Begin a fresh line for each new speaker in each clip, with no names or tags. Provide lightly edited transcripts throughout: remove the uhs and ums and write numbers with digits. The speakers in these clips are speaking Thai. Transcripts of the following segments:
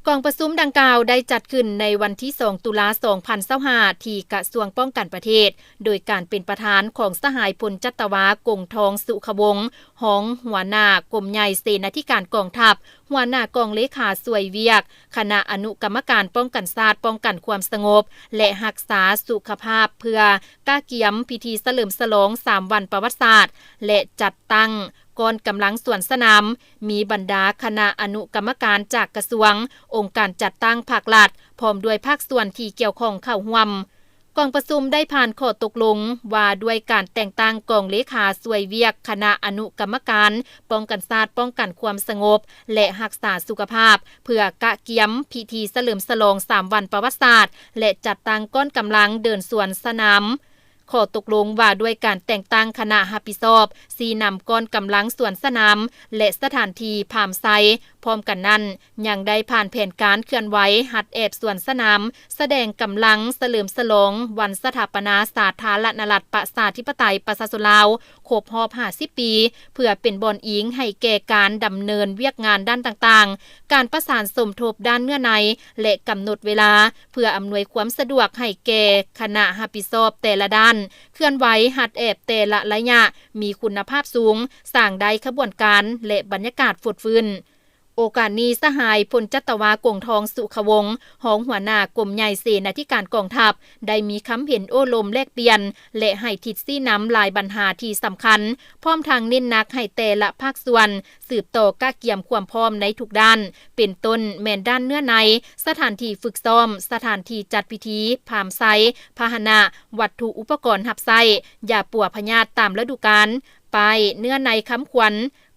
กองประชุมดังกล่าวได้จัดขึ้นในวันที่2ตุลา2025ที่กระทรวงป้องกันประเทศโดยการเป็นประธานของสหายพลจัตวากงทองสุขวงศ์หองหัวหน้ากรมใหญ่เสนาธิการกองทัพหัวหน้ากองเลขาสวยเวียกคณะอนุกรรมการป้องกันชาติป้องกันความสงบและรักษาสุขภาพเพื่อก้าเกียมพิธีเฉลิมฉลอง3วันประวัติศาสตร์และจัดตั้งกองกำลังสวนสนามมีบรรดาคณะอนุกรรมการจากกระทรวงองค์การจัดตั้งภาครัฐพร้อมด้วยภาคส่วนที่เกี่ยวข้องเข้าร่วมกองประชุมได้ผ่านข้อตกลงว่าด้วยการแต่งตั้งกองเลขาสวยเวียกคณะอนุกรรมการป้องกันชาติป้องกันความสงบและรักษาสุขภาพเพื่อกะเกียมพิธีเฉลิมฉลอง3วันประวัติศาสตร์และจัดตั้งก้อนกำลังเดินสวนสนามข้อตกลงว่าด้วยการแต่งตั้งคณะรับผิดชอบสีนำก้อนกำลังสวนสนามและสถานที่พามไซพร้อมกันนั้นยังได้ผ่านแผนการเคลื่อนไหวหัดแอบสวนสนามแสดงกำลังเฉลิมฉลองวันสถาปนาสาธารณรัฐประชาธิปไตยประชาชนลาวครบรอบ50ปีเพื่อเป็นบอนอิงให้แก่การดำเนินเวียกงานด้านต่างๆการประสานสมทบด้านเนื้อในและกำหนดเวลาเพื่ออำนวยความสะดวกให้แก่คณะรับผิดชอบแต่ละด้านเคลื่อนไหวหัดแอบแต่ละระยะมีคุณภาพสูงสร้างได้ขบวนการและบรรยากาศฝุดฟื้นโอกาสนี้สหายพลจัตวากงทองสุขวงศ์หองหัวหน้ากรมใหญ่เสนาธิการกองทัพได้มีคำเห็นโอ้ลมแลกเปลี่ยนและให้ทิศซี่น้ำลายปัญหาที่สำคัญพร้อมทางเน้นนักให้แต่ละภาคส่วนสืบต่อก้าเกียมความพร้อมในทุกด้านเป็นต้นแม่นด้านเนื้อในสถานที่ฝึกซ้อมสถานที่จัดพิธีพามไซพาหนะวัตถุอุปกรณ์หับไส้ยาปัวพยาธิตามฤดูกาลไปเนื้อในค้ำขวัญ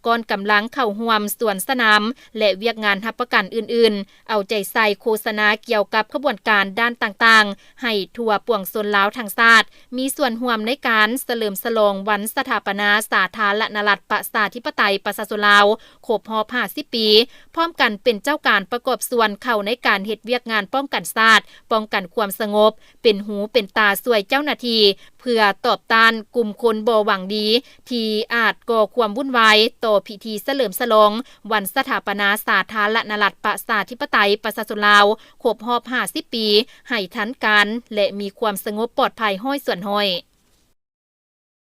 ก่อนกำลังเข้าร่วมสวนสนามและเวียกงานรับประกันอื่นๆเอาใจใส่โฆษณาเกี่ยวกับขบวนการด้านต่างๆให้ทั่วปวงชนลาวทั้งชาติมีส่วนร่วมในการเฉลิมฉลองวันสถาปนาสาธารณรัฐประชาธิปไตยประชาชนลาวครบรอบ50ปีพร้อมกันเป็นเจ้าการประกอบส่วนเข้าในการเฮ็ดเวียกงานป้องกันชาติป้องกันความสงบเป็นหูเป็นตาช่วยเจ้าหน้าที่เพื่อตอบต้านกลุ่มคนบ่หวังดีที่อาจก่อความวุ่นวายต่อพิธีเฉลิมฉลองวันสถาปนาสาธารณรัฐประชาธิปไตยประชาชนลาวครบรอบ50ปีให้ทันการและมีความสงบปลอดภัยห้อยส่วนห้อย